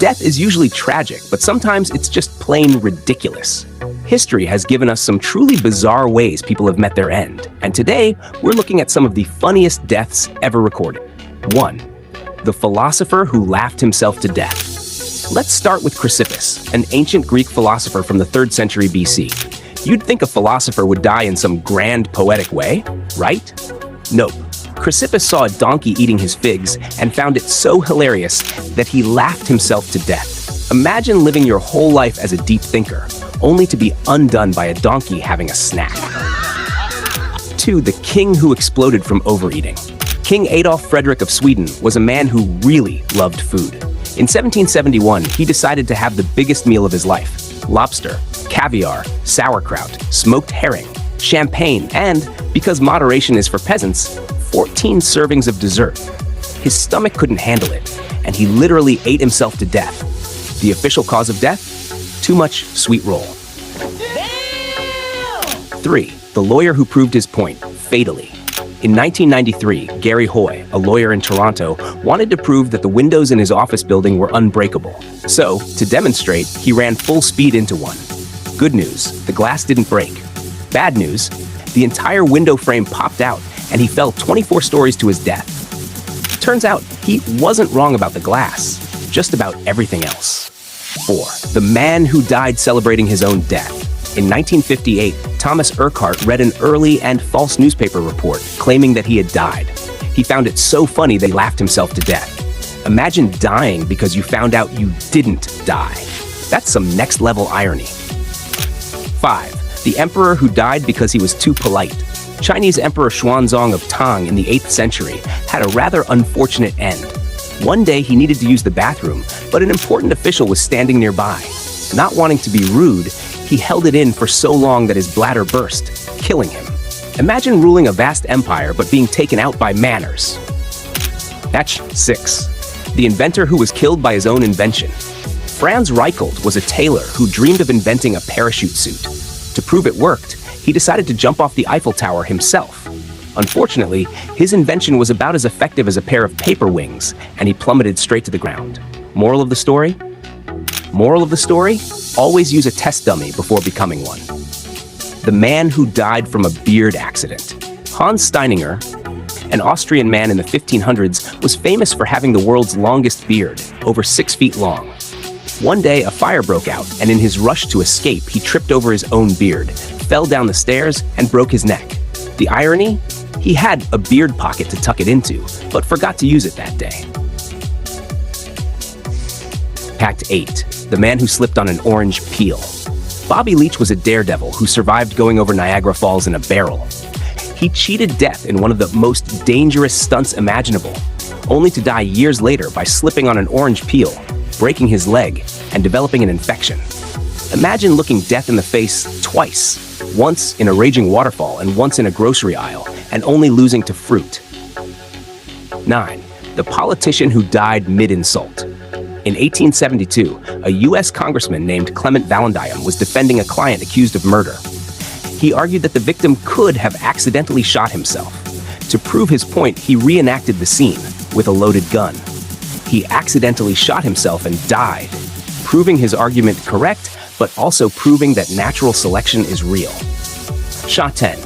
Death is usually tragic, but sometimes it's just plain ridiculous. History has given us some truly bizarre ways people have met their end, and today we're looking at some of the funniest deaths ever recorded. 1. The philosopher who laughed himself to death. Let's start with Chrysippus, an ancient Greek philosopher from the 3rd century BC. You'd think a philosopher would die in some grand poetic way, right? Nope. Chrysippus saw a donkey eating his figs and found it so hilarious that he laughed himself to death. Imagine living your whole life as a deep thinker, only to be undone by a donkey having a snack. 2. The king who exploded from overeating. King Adolf Frederick of Sweden was a man who really loved food. In 1771, he decided to have the biggest meal of his life: lobster, caviar, sauerkraut, smoked herring, champagne, and, because moderation is for peasants, 14 servings of dessert. His stomach couldn't handle it, and he literally ate himself to death. The official cause of death? Too much sweet roll. 3. The lawyer who proved his point, fatally. In 1993, Gary Hoy, a lawyer in Toronto, wanted to prove that the windows in his office building were unbreakable. So, to demonstrate, he ran full speed into one. Good news, the glass didn't break. Bad news, the entire window frame popped out, and he fell 24 stories to his death. Turns out, he wasn't wrong about the glass, just about everything else. 4. The man who died celebrating his own death. In 1958, Thomas Urquhart read an early and false newspaper report claiming that he had died. He found it so funny that he laughed himself to death. Imagine dying because you found out you didn't die. That's some next-level irony. 5. The emperor who died because he was too polite. Chinese Emperor Xuanzong of Tang in the 8th century had a rather unfortunate end. One day he needed to use the bathroom, but an important official was standing nearby. Not wanting to be rude, he held it in for so long that his bladder burst, killing him. Imagine ruling a vast empire but being taken out by manners. Match 6. The inventor who was killed by his own invention. Franz Reichelt was a tailor who dreamed of inventing a parachute suit. To prove it worked, he decided to jump off the Eiffel Tower himself. Unfortunately, his invention was about as effective as a pair of paper wings, and he plummeted straight to the ground. Moral of the story? Moral of the story? Always use a test dummy before becoming one. The man who died from a beard accident. Hans Steininger, an Austrian man in the 1500s, was famous for having the world's longest beard, over 6 feet long. One day, a fire broke out, and in his rush to escape, he tripped over his own beard, fell down the stairs, and broke his neck. The irony? He had a beard pocket to tuck it into, but forgot to use it that day. Fact 8. The man who slipped on an orange peel. Bobby Leach was a daredevil who survived going over Niagara Falls in a barrel. He cheated death in one of the most dangerous stunts imaginable, only to die years later by slipping on an orange peel, breaking his leg, and developing an infection. Imagine looking death in the face twice, once in a raging waterfall and once in a grocery aisle, and only losing to fruit. 9. The politician who died mid-insult. In 1872, a U.S. congressman named Clement Vallandigham was defending a client accused of murder. He argued that the victim could have accidentally shot himself. To prove his point, he reenacted the scene with a loaded gun. He accidentally shot himself and died, proving his argument correct, but also proving that natural selection is real. Shot 10.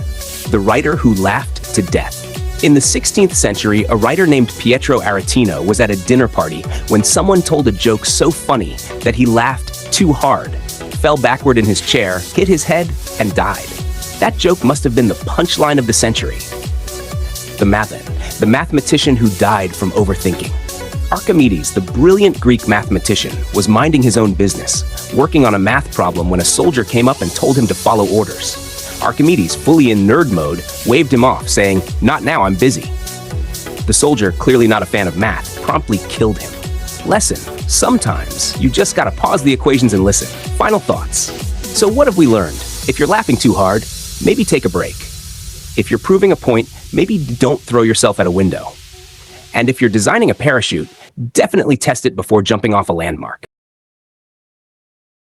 The writer who laughed to death. In the 16th century, a writer named Pietro Aretino was at a dinner party when someone told a joke so funny that he laughed too hard, fell backward in his chair, hit his head, and died. That joke must have been the punchline of the century. The mathematician who died from overthinking. Archimedes, the brilliant Greek mathematician, was minding his own business, working on a math problem when a soldier came up and told him to follow orders. Archimedes, fully in nerd mode, waved him off, saying, "Not now, I'm busy." The soldier, clearly not a fan of math, promptly killed him. Lesson: sometimes you just gotta pause the equations and listen. Final thoughts. So what have we learned? If you're laughing too hard, maybe take a break. If you're proving a point, maybe don't throw yourself out a window. And if you're designing a parachute, definitely test it before jumping off a landmark.